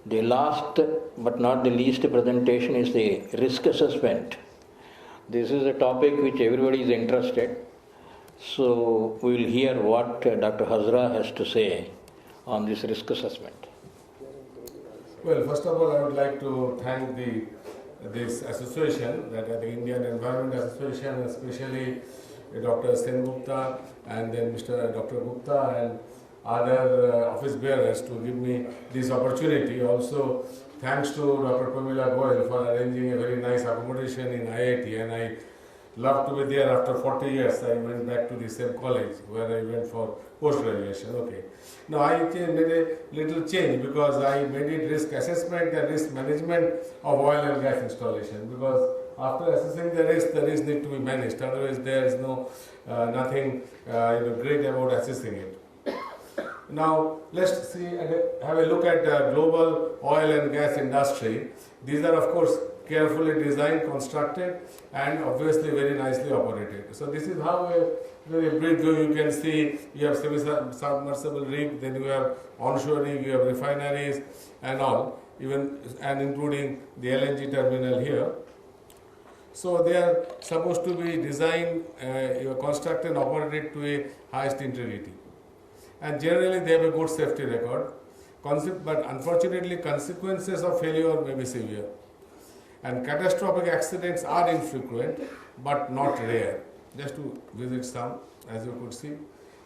The last but not the least presentation is the risk assessment. This is a topic which everybody is interested. So we will hear what Dr. Hazra has to say on this risk assessment. Well, first of all, I would like to thank this association, that the Indian Environment Association, especially Dr. Sen Gupta and then Mr. Dr. Gupta and other office bearers to give me this opportunity. Also, thanks to Dr. Pamela Goyal for arranging a very nice accommodation in IIT, and I love to be there. After 40 years, I went back to the same college where I went for post-graduation. Okay. Now, I made a little change because I made it risk assessment and risk management of oil and gas installation, because after assessing the risk need to be managed. Otherwise, there is nothing great about assessing it. Now, let's see, have a look at the global oil and gas industry. These are, of course, carefully designed, constructed, and obviously very nicely operated. So this is how a very brief view you can see. You have semi-submersible rig, then you have onshore rig, you have refineries and all, and including the LNG terminal here. So they are supposed to be designed, constructed and operated to a highest integrity. And generally they have a good safety record. But unfortunately, consequences of failure may be severe. And catastrophic accidents are infrequent, but not rare. Just to visit some, as you could see,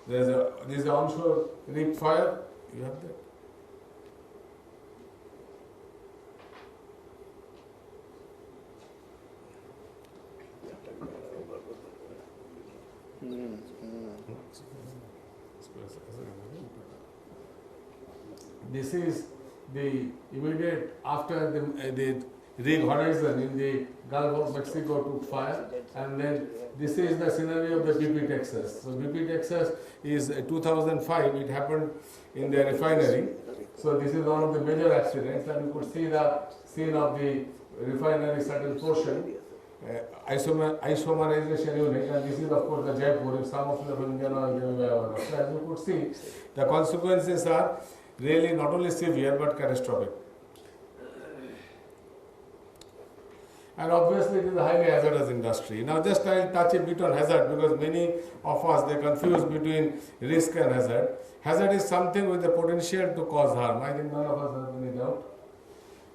this is an onshore rig fire. You have that. This is the immediate after the rig horizon in the Gulf of Mexico took fire, and then this is the scenario of the BP Texas. So BP Texas is 2005. It happened in the refinery. So this is one of the major accidents, and you could see the scene of the refinery certain portion. Isomerization unit, and this is of course the Jaipur. If some of you have Indian oil, you may have. So as you could see, the consequences are really not only severe but catastrophic. And obviously it is a highly hazardous industry. Now just I'll touch a bit on hazard, because many of us, they confuse between risk and hazard. Hazard is something with the potential to cause harm. I think none of us have any doubt.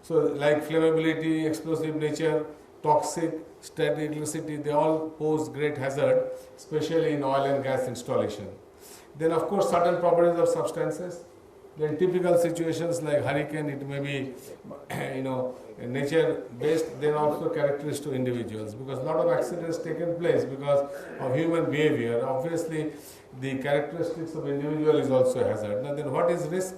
So like flammability, explosive nature, toxic, sterility, they all pose great hazard, especially in oil and gas installation. Then of course certain properties of substances. Then typical situations like hurricane, it may be nature based. Then also characteristics to individuals, because a lot of accidents taken place because of human behavior. Obviously the characteristics of individual is also a hazard. Now then what is risk?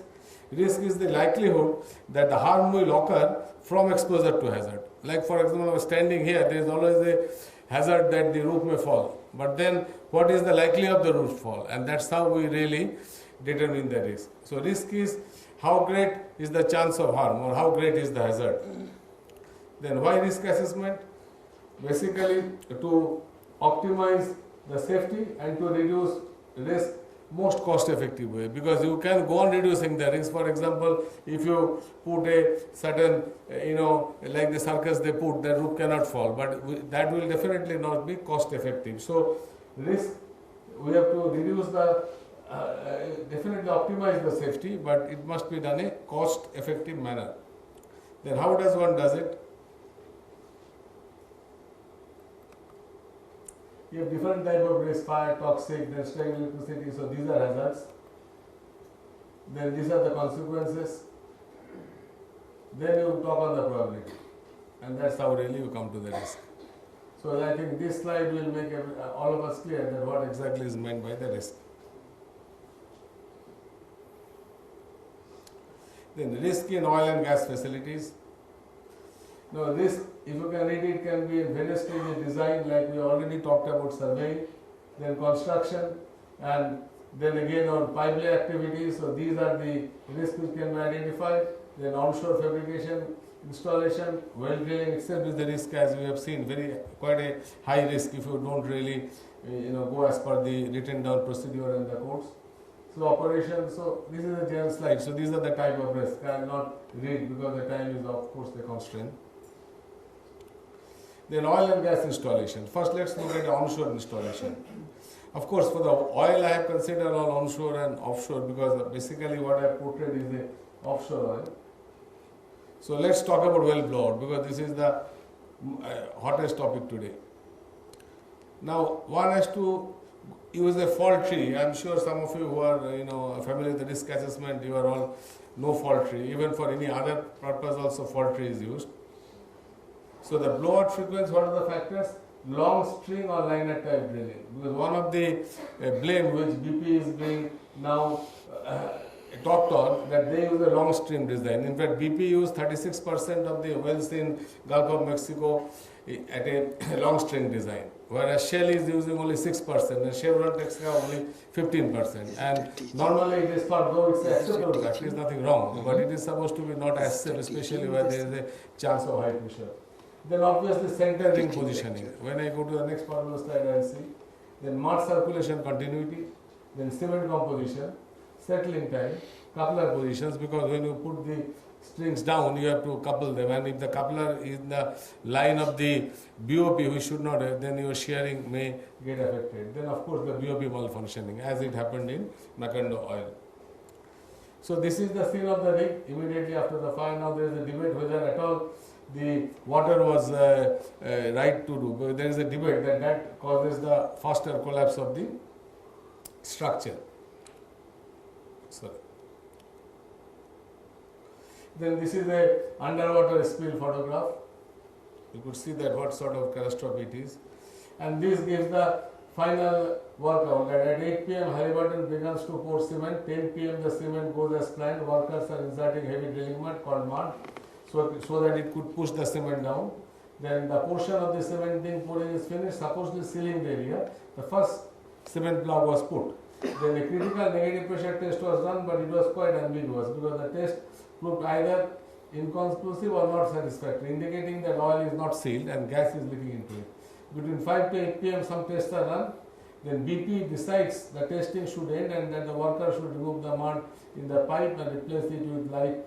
Risk is the likelihood that the harm will occur from exposure to hazard. Like for example, I was standing here, there is always a hazard that the roof may fall. But then what is the likelihood of the roof fall? And that's how we really determine the risk. So risk is how great is the chance of harm, or how great is the hazard. Then why risk assessment? Basically to optimize the safety and to reduce risk most cost effective way, because you can go on reducing the risk. For example, if you put a certain, like the circus they put, the roof cannot fall, but that will definitely not be cost effective. So risk, we have to reduce the, definitely optimize the safety, but it must be done in a cost effective manner. Then how does one does it? You have different type of risk, fire, toxic, then sterile electricity, so these are hazards. Then these are the consequences. Then you talk on the probability, and that's how really you come to the risk. So I think this slide will make all of us clear that what exactly is meant by the risk. Then risk in oil and gas facilities. Now risk, if you can read it, can be in various stages of design, like we already talked about surveying, then construction, and then again on pipeline activities. So these are the risks which can be identified. Then onshore fabrication, installation, well drilling itself is the risk, as we have seen, quite a high risk if you don't really go as per the written down procedure in the courts. So operation, so this is a general slide. So these are the type of risk. I will not read because the time is of course the constraint. Then oil and gas installation. First let's look at onshore installation. Of course for the oil I have considered all onshore and offshore because basically what I have portrayed is the offshore oil. So let's talk about well blowout because this is the hottest topic today. Now one has to use a fault tree. I am sure some of you who are familiar with the risk assessment, you are all know fault tree. Even for any other purpose also fault tree is used. So the blowout frequency, what are the factors? Long string or liner type drilling. Because one of the blame which BP is being now talked on, that they use a long string design. In fact, BP used 36% of the wells in Gulf of Mexico at a long string design, whereas Shell is using only 6% and Chevron Texaco only 15%. And normally it is thought, though it's acceptable, there is nothing wrong, but it is supposed to be not as safe, especially where there is a chance of high pressure. Then obviously center ring positioning. When I go to the next part of the slide, I will see. Then mud circulation continuity, then cement composition, settling time, coupler positions, because when you put the strings down, you have to couple them, and if the coupler is in the line of the BOP, which should not have, then your shearing may get affected. Then of course the BOP malfunctioning, as it happened in Macondo oil. So this is the scene of the rig immediately after the fire. Now there is a debate whether at all the water was right to do. But there is a debate that causes the faster collapse of the structure. Sorry. Then this is a underwater spill photograph. You could see that what sort of catastrophe it is. And this gives the final workout that at 8 p.m. Halliburton begins to pour cement. 10 p.m. the cement goes as planned. Workers are inserting heavy drilling mud called mud so that it could push the cement down. Then the portion of the cement being pouring is finished, supposedly sealing the area. The first cement block was put. Then a critical negative pressure test was done, but it was quite ambiguous because the test proved either inconclusive or not satisfactory, indicating that oil is not sealed and gas is leaking into it. Between 5 to 8 p.m. some tests are done. Then BP decides the testing should end and that the worker should remove the mud in the pipe and replace it with light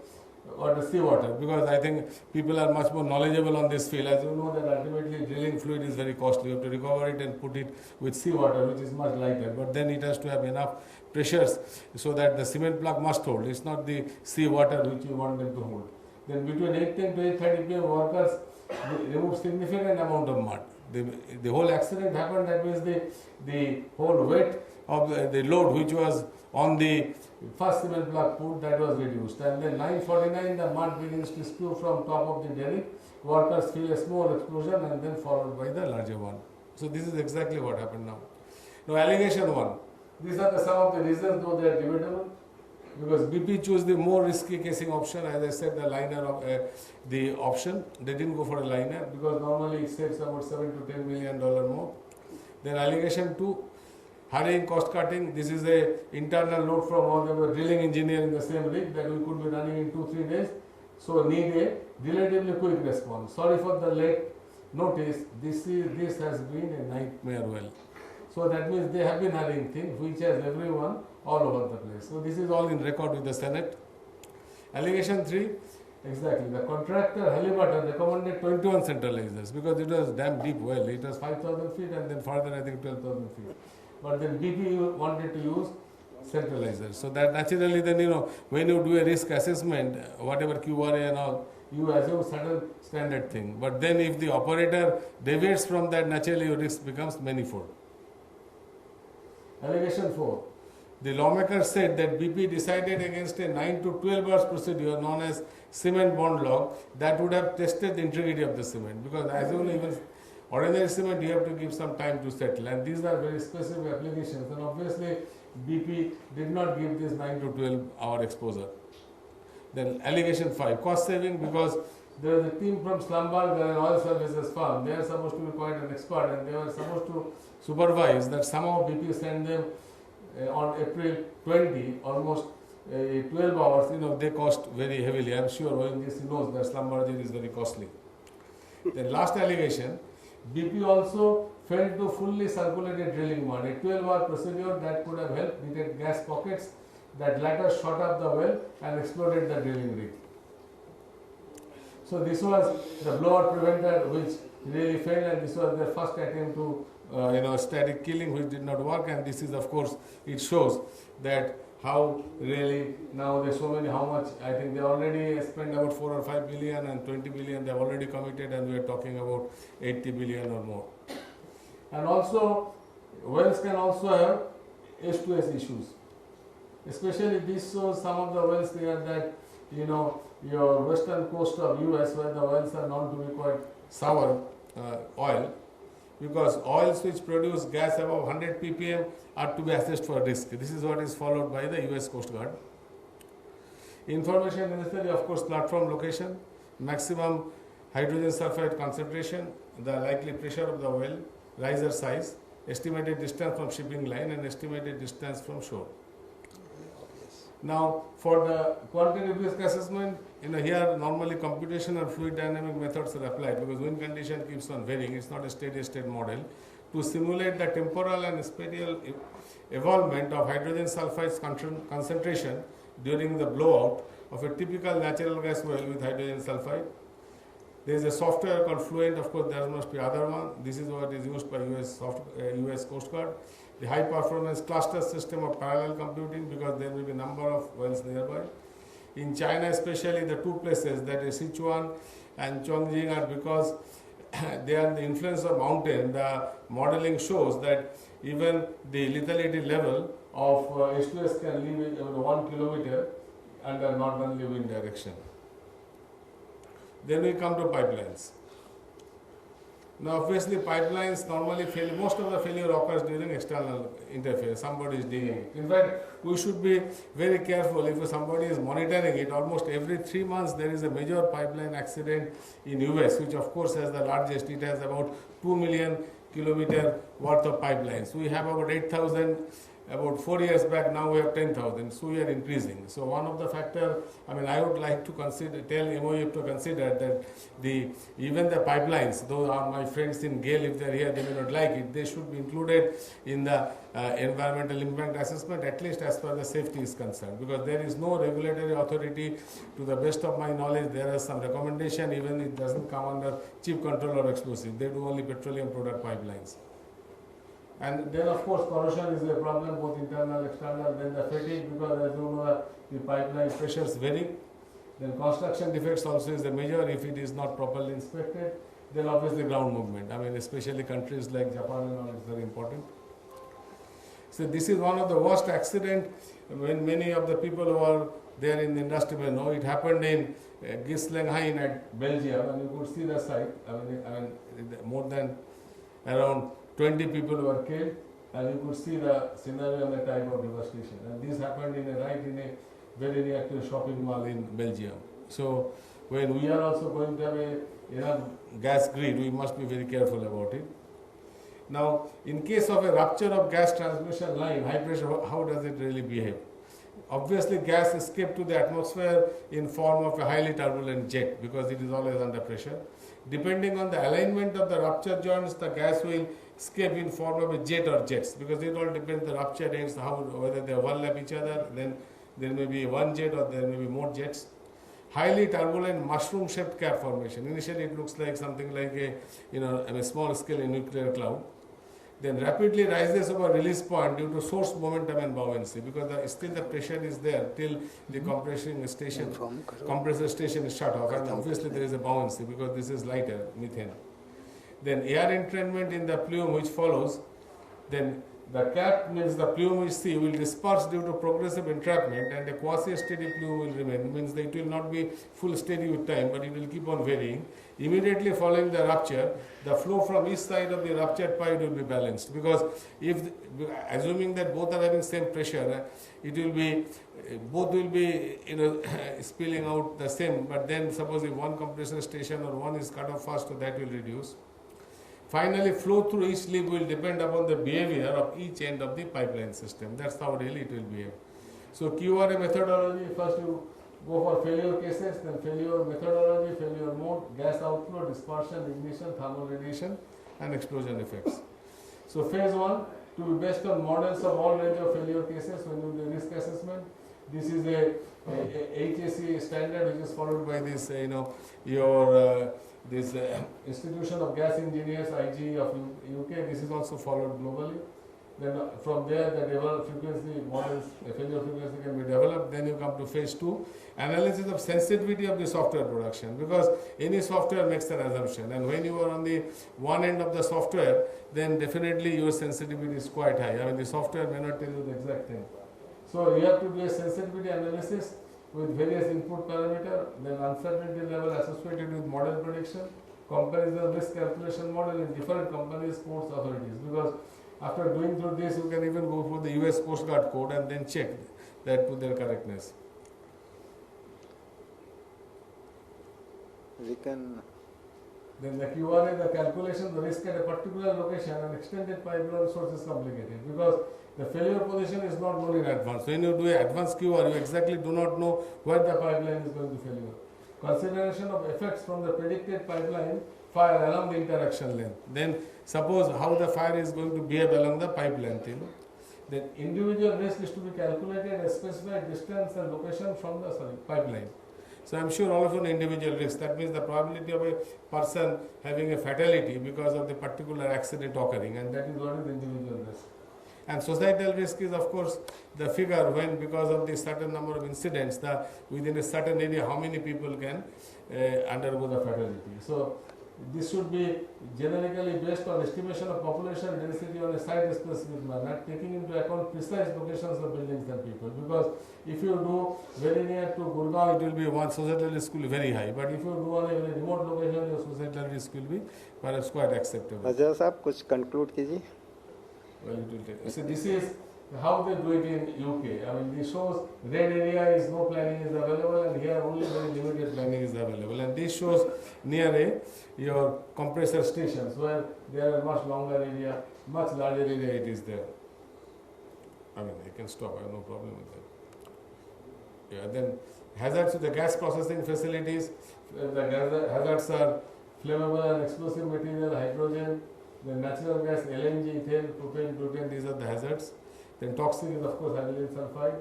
or the seawater, because I think people are much more knowledgeable on this field. As you know that ultimately drilling fluid is very costly. You have to recover it and put it with seawater, which is much lighter. But then it has to have enough pressures so that the cement block must hold. It's not the seawater which you want them to hold. Then between 8:10 to 8:30 p.m. workers remove significant amount of mud. The whole accident happened, that means the whole weight of the load which was on the first cement block put, that was reduced. And then 9:49 the mud begins to spew from top of the derrick. Workers feel a small explosion and then followed by the larger one. So this is exactly what happened now. Now allegation 1. These are some of the reasons, though they are debatable. Because BP chose the more risky casing option, as I said, the liner of the option. They didn't go for a liner because normally it saves about $7 to $10 million more. Then allegation 2, hurrying cost cutting. This is a internal note from all the drilling engineer in the same rig that we could be running in 2-3 days. So need a relatively quick response. Sorry for the late notice. This has been a nightmare well. So that means they have been hurrying things, which has everyone all over the place. So this is all in record with the Senate. Allegation 3, exactly. The contractor Halliburton recommended 21 centralizers because it was damn deep well. It was 5,000 feet and then further I think 12,000 feet. But then BP wanted to use centralizers. So that naturally then when you do a risk assessment, whatever QRA and all, you assume certain standard thing. But then if the operator deviates from that, naturally your risk becomes manifold. Allegation 4. The lawmaker said that BP decided against a 9 to 12 hours procedure known as cement bond log that would have tested the integrity of the cement, because as you know, even ordinary cement you have to give some time to settle, and these are very specific applications, and obviously BP did not give this 9 to 12 hour exposure. Then allegation 5, cost saving, because there is a team from Slumberg, an oil services firm. They are supposed to be quite an expert and they were supposed to supervise that somehow BP sent them on April 20, almost 12 hours, they cost very heavily. I am sure ONGC knows that slumber is very costly. The last allegation, BP also failed to fully circulate a drilling mud. A 12-hour procedure that could have helped detect gas pockets that later shot up the well and exploded the drilling rig. So this was the blowout preventer which really failed, and this was their first attempt to static killing, which did not work. And this is, of course, it shows that how really now there's so many, how much, I think they already spent about 4 or 5 billion and 20 billion they have already committed, and we are talking about 80 billion or more. And also wells can also have H2S issues. Especially this shows some of the wells there that your western coast of US, where the wells are known to be quite sour oil, because oils which produce gas above 100 ppm are to be assessed for risk. This is what is followed by the US Coast Guard. Information necessary, of course, platform location, maximum hydrogen sulfide concentration, the likely pressure of the well, riser size, estimated distance from shipping line, and estimated distance from shore. Now, for the quantitative risk assessment, here normally computational fluid dynamic methods are applied because wind condition keeps on varying. It's not a steady state model. To simulate the temporal and spatial evolvement of hydrogen sulfide concentration during the blowout of a typical natural gas well with hydrogen sulfide. There is a software called Fluent. Of course, there must be other one. This is what is used by US Coast Guard. The high performance cluster system of parallel computing, because there will be a number of wells nearby. In China especially, the two places, that is Sichuan and Chongqing, are because they are the influence of mountain. The modeling shows that even the lethality level of H2S can live in 1 kilometer under northerly wind direction. Then we come to pipelines. Now obviously pipelines normally fail, most of the failure occurs during external interference, somebody is digging it. In fact, we should be very careful if somebody is monitoring it. Almost every 3 months there is a major pipeline accident in US, which of course has the largest. It has about 2 million kilometer worth of pipelines. We have about 8,000. About 4 years back, now we have 10,000, so we are increasing. So one of the factors, I would like to tell MOEF to consider that even the pipelines, though my friends in GAIL, if they are here, they may not like it, they should be included in the environmental impact assessment, at least as far as the safety is concerned, because there is no regulatory authority, to the best of my knowledge. There are some recommendation, even it doesn't come under chief control of explosives, they do only petroleum product pipelines. And then of course corrosion is a problem, both internal and external. Then the fatigue, because as you know the pipeline pressures vary. Then construction defects also is a major if it is not properly inspected. Then obviously ground movement. Especially countries like Japan and all, it's very important. So this is one of the worst accident, when many of the people who are there in the industry may know. It happened in Gislenhain at Belgium, and you could see the site. More than around 20 people were killed, and you could see the scenario and the type of devastation. And this happened in a very near to a shopping mall in Belgium. So when we are also going to have a gas grid, we must be very careful about it. Now, in case of a rupture of gas transmission line, high pressure, how does it really behave? Obviously, gas escapes to the atmosphere in form of a highly turbulent jet, because it is always under pressure. Depending on the alignment of the rupture joints, the gas will escape in form of a jet or jets, because it all depends on the rupture ends, whether they overlap each other, then there may be one jet or there may be more jets. Highly turbulent mushroom-shaped cap formation. Initially, it looks like something like a small scale nuclear cloud. Then rapidly rises over release point due to source momentum and buoyancy, because still the pressure is there till the compressor station is shut off, and obviously there is a buoyancy because this is lighter, methane. Then air entrainment in the plume which follows. Then the cap means the plume we see will disperse due to progressive entrapment, and a quasi-steady plume will remain. Means that it will not be full steady with time, but it will keep on varying. Immediately following the rupture, the flow from each side of the ruptured pipe will be balanced, because assuming that both are having same pressure, both will be spilling out the same. But then suppose if one compressor station or one is cut off first, so that will reduce. Finally, flow through each leaf will depend upon the behavior of each end of the pipeline system. That's how really it will behave. So QRA methodology, first you go for failure cases, then failure methodology, failure mode, gas outflow, dispersion, ignition, thermal radiation. and explosion effects. So phase 1 to be based on models of all range of failure cases when you do the risk assessment. This is a HAC standard which is followed by this, this Institution of Gas Engineers, IG of UK. This is also followed globally. Then from there, the frequency models, the failure frequency can be developed. Then you come to phase 2, analysis of sensitivity of the software production, because any software makes an assumption, and when you are on the one end of the software, then definitely your sensitivity is quite high. I mean, the software may not tell you the exact thing. So you have to do a sensitivity analysis with various input parameter, then uncertainty level associated with model prediction, comparison risk calculation model in different companies, ports, authorities. Because after going through this, you can even go for the US Coast Guard code and then check that to their correctness. Then the Q1 is the calculation, the risk at a particular location and extended pipeline source is complicated because the failure position is not known in advance. When you do an advanced QR, you exactly do not know where the pipeline is going to failure. Consideration of effects from the predicted pipeline fire along the interaction length. Then suppose how the fire is going to behave along the pipe length. Then individual risk is to be calculated at a specified distance and location from the pipeline. So I am sure all of you know individual risk. That means the probability of a person having a fatality because of the particular accident occurring, and that is what is individual risk. And societal risk is of course the figure when because of the certain number of incidents, within a certain area how many people can undergo the fatality. So this should be generically based on estimation of population density on a site-specific manner, taking into account precise locations of buildings and people. Because if you do very near to Gurgaon, it will be one societal risk will be very high. But if you do on a very remote location, your societal risk will be perhaps quite acceptable. Hazra साहब कुछ conclude कीजिए. Well, it will take. So this is how they do it in UK. I mean, this shows red area is no planning is available, and here only very limited planning is available. And this shows near your compressor stations where there are much longer area, much larger area it is there. I mean, I can stop. I have no problem with that. Yeah. Then hazards to the gas processing facilities. The hazards are flammable and explosive material, hydrogen. Then natural gas, LNG, ethane, propane, butane, these are the hazards. Then toxic is of course hydrogen sulfide.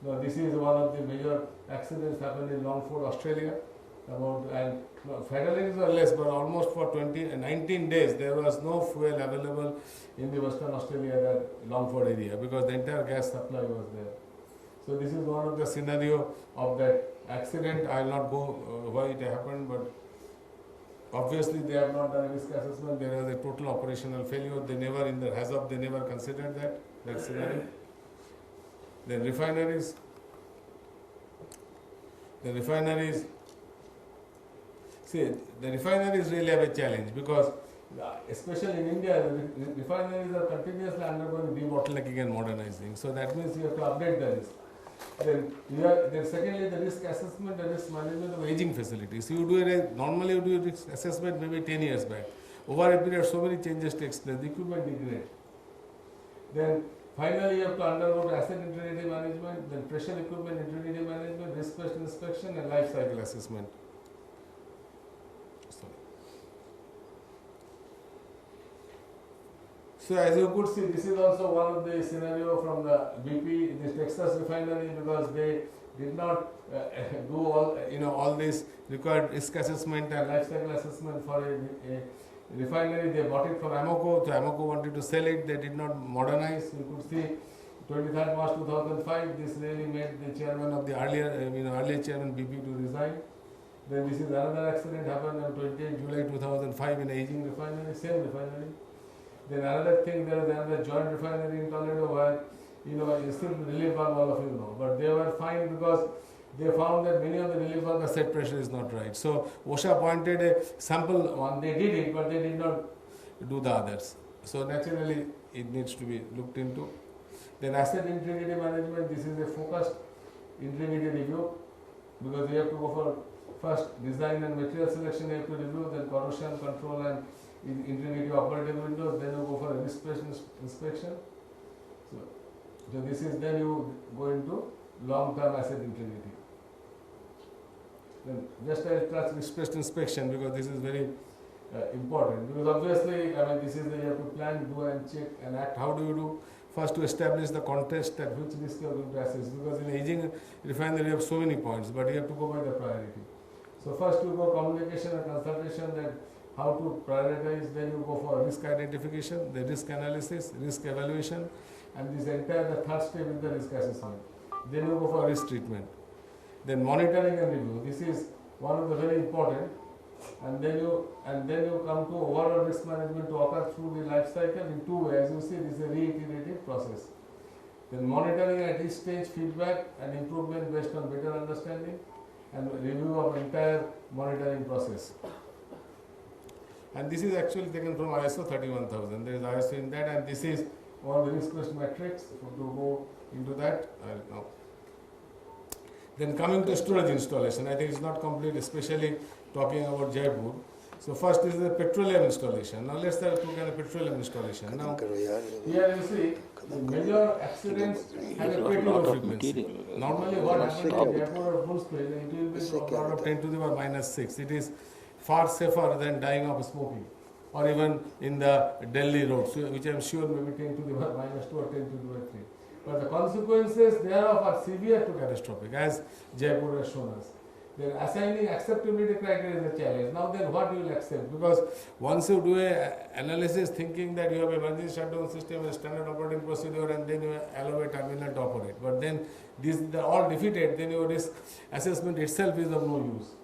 Now this is one of the major accidents happened in Longford, Australia. Fatalities were less, but almost for 19 days there was no fuel available in the Western Australia, that Longford area, because the entire gas supply was there. So this is one of the scenario of that accident. I will not go why it happened, but obviously they have not done a risk assessment. There was a total operational failure. They never, in the HAZOP, they never considered that scenario. Then refineries. See, the refineries really have a challenge because, especially in India, the refineries are continuously undergoing debottlenecking and modernizing. So that means you have to update the risk. Then secondly, the risk assessment and risk management of aging facilities. Normally you do a risk assessment maybe 10 years back. Over a period, so many changes takes place. The equipment degrades. Then finally, you have to undergo asset integrity management, then pressure equipment integrity management, risk-based inspection, and life cycle assessment. So as you could see, this is also one of the scenario from the BP, this Texas refinery, because they did not do all this required risk assessment and life cycle assessment for a refinery. They bought it from Amoco. So Amoco wanted to sell it. They did not modernize. You could see 23rd March 2005. This really made the chairman of the earlier chairman BP to resign. Then this is another accident happened on 28 July 2005 in aging refinery, same refinery. Then another thing, there is another joint refinery in Toledo where, still relief valve, all of you know. But they were fined because they found that many of the relief valve, the set pressure is not right. So OSHA pointed a sample one, they did it, but they did not do the others. So naturally, it needs to be looked into. Then asset integrity management, this is a focused integrity review, because you have to go for first design and material selection, you have to review, then corrosion control and integrity operating windows, then you go for a risk-based inspection. So this is, then you go into long-term asset integrity. Then just I'll touch risk-based inspection because this is very important, because obviously, I mean, this is the, you have to plan, do and check and act. How do you do? First, to establish the context at which risk you are going to assess, because in aging refinery you have so many points, but you have to go by the priority. So first you go communication and consultation, that how to prioritize, then you go for risk identification, the risk analysis, risk evaluation, and this entire, the third step is the risk assessment. Then you go for risk treatment. Then monitoring and review. This is one of the very important. And then you come to overall risk management to occur through the life cycle in two ways. As you see, this is a reiterative process. Then monitoring at each stage, feedback and improvement based on better understanding, and review of entire monitoring process. And this is actually taken from ISO 31000. There is ISO in that, and this is all the risk risk metrics. To go into that now. Then coming to storage installation, I think it's not complete, especially talking about Jaipur. So first is the petroleum installation. Now let's look at the petroleum installation. Now here you see the major accidents have a petrol frequency. Normally what happens in Jaipur or Bullspeed, it will be around of 10 to the power minus 6. It is far safer than dying of smoking, or even in the Delhi roads, which I am sure maybe 10 to the power minus 2 or 10 to the power 3. But the consequences thereof are severe to catastrophic, as Jaipur has shown us. Then assigning acceptability criteria is a challenge. Now then what you will accept? Because once you do a analysis thinking that you have emergency shutdown system and standard operating procedure, and then you allow a terminal to operate. But then these are all defeated, then your risk assessment itself is of no use.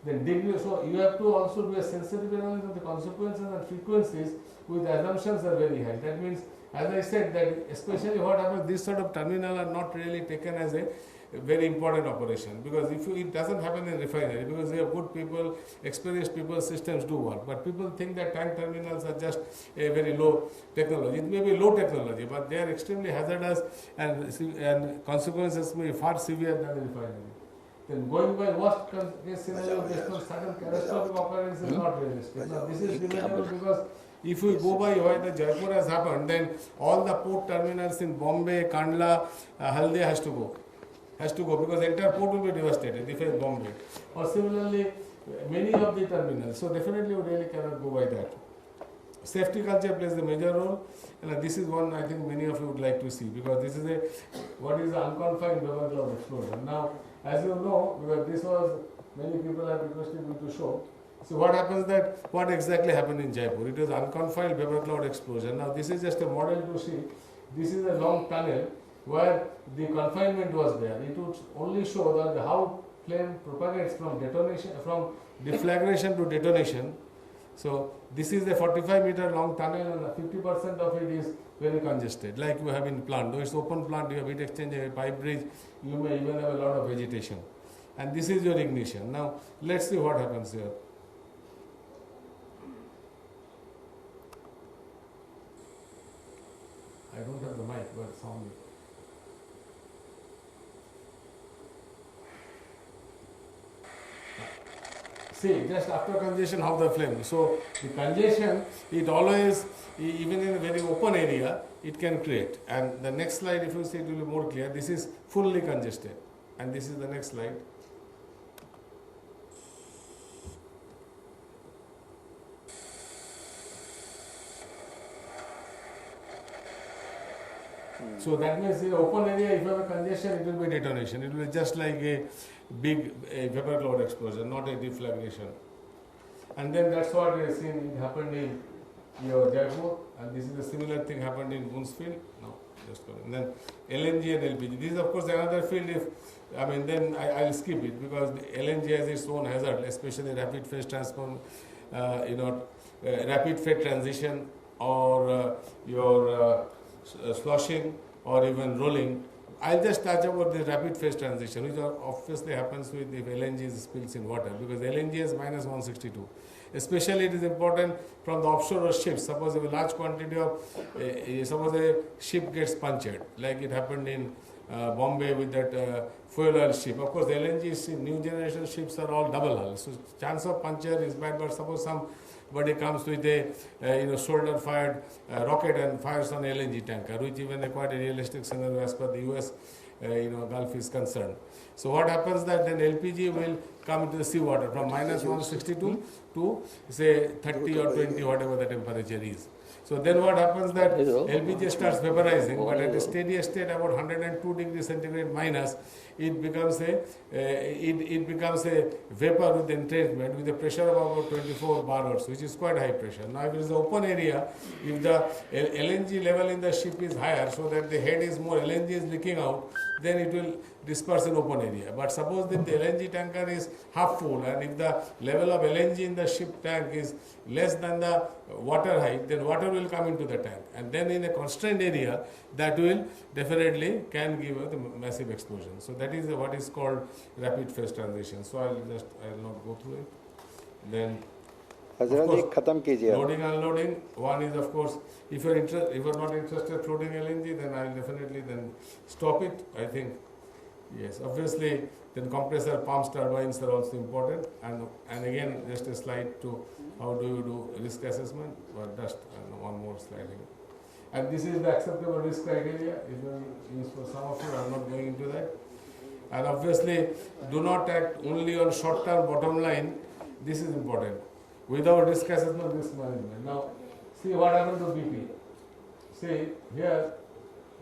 Then degree, so you have to also do a sensitive analysis of the consequences and frequencies, with assumptions are very high. That means, as I said, that especially what happens, this sort of terminal are not really taken as a very important operation, because if it doesn't happen in refinery, because they have good people, experienced people, systems do work. But people think that tank terminals are just a very low technology. It may be low technology, but they are extremely hazardous, and consequences may be far severe than the refinery. Then going by worst case scenario based on certain catastrophic occurrence is not realistic. Now this is debatable, because if we go by why the Jaipur has happened, then all the port terminals in Bombay, Kandla, Haldia has to go, because the entire port will be devastated if it's Bombay. Or similarly, many of the terminals. So definitely we really cannot go by that. Safety culture plays a major role, and this is one I think many of you would like to see, because this is what is the unconfined vapor cloud explosion. Now, as you know, because this was, many people have requested me to show. So what happens that, what exactly happened in Jaipur? It was unconfined vapor cloud explosion. Now this is just a model to see. This is a long tunnel where the confinement was there. It would only show that how flame propagates from detonation, from deflagration to detonation. So this is a 45-meter long tunnel, and 50% of it is very congested, like you have in plant. Though it's open plant, you have heat exchanger, a pipe bridge, you may even have a lot of vegetation. And this is your ignition. Now let's see what happens here. I don't have the mic, but sound it. See, just after congestion, how the flame. So the congestion, it always, even in a very open area, it can create. And the next slide, if you see, it will be more clear. This is fully congested. And this is the next slide. So that means in open area, if you have a congestion, it will be detonation. It will be just like a big vapor cloud explosion, not a deflagration. And then that's what we have seen, it happened in your Jaipur, and this is a similar thing happened in Bunsfield. No, just go. And then LNG and LPG. This is of course another field. Then I'll skip it, because the LNG has its own hazard, especially rapid phase transform, rapid phase transition, or your sloshing, or even rolling. I'll just touch about the rapid phase transition, which obviously happens with if LNG spills in water, because LNG is minus 162. Especially it is important from the offshore ships. Suppose if a large quantity of, suppose a ship gets punctured, like it happened in Bombay with that fuel oil ship. Of course, the LNG new generation ships are all double hull, so chance of puncture is bad. But suppose somebody comes with a shoulder fired rocket and fires on LNG tanker, which even quite a realistic scenario as per the US Gulf is concerned. So what happens that then LPG will come into the seawater from minus 162 to say 30 or 20, whatever the temperature is. So then what happens that LPG starts vaporizing, but at a steady state about 102 degrees centigrade minus, it becomes a vapor with entrainment with a pressure of about 24 bars, which is quite high pressure. Now if it is an open area, if the LNG level in the ship is higher, so that the head is more, LNG is leaking out, then it will disperse in open area. But suppose that the LNG tanker is half full, and if the level of LNG in the ship tank is less than the water height, then water will come into the tank, and then in a constrained area, that will definitely can give a massive explosion. So that is what is called rapid phase transition. So I will not go through it. Then हजरत जी खत्म कीजिए. loading unloading. One is of course, if you are not interested floating LNG, then I will definitely then stop it. I think yes, obviously then compressor pumps, turbines are also important, and again just a slide to how do you do risk assessment, but just one more slide here. And this is the acceptable risk criteria. It will use for some of you. I am not going into that. And obviously, do not act only on short-term bottom line. This is important. Without risk assessment, risk management. Now, see what happened to BP. See here,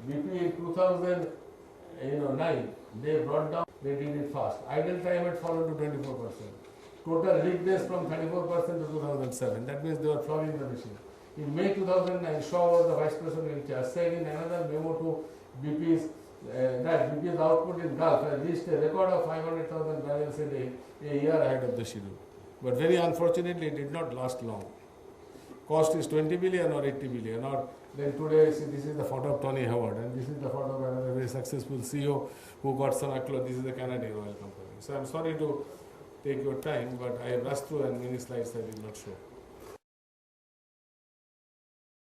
BP in 2009, they brought down. They did it fast. Idle time had fallen to 24%. Total rig days from 34% to 2007. That means they were flogging the machine. In May 2009, Shaw was the vice president in charge, said in another memo to BP's that BP's output in Gulf has reached a record of 500,000 barrels a day, a year ahead of the schedule. But very unfortunately, it did not last long. Cost is 20 billion or 80 billion. Or then today, see, this is the photo of Tony Howard, and this is the photo of another very successful CEO who got some accolades. This is the Canadian oil company. So I'm sorry to take your time, but I have rushed through and many slides I did not show.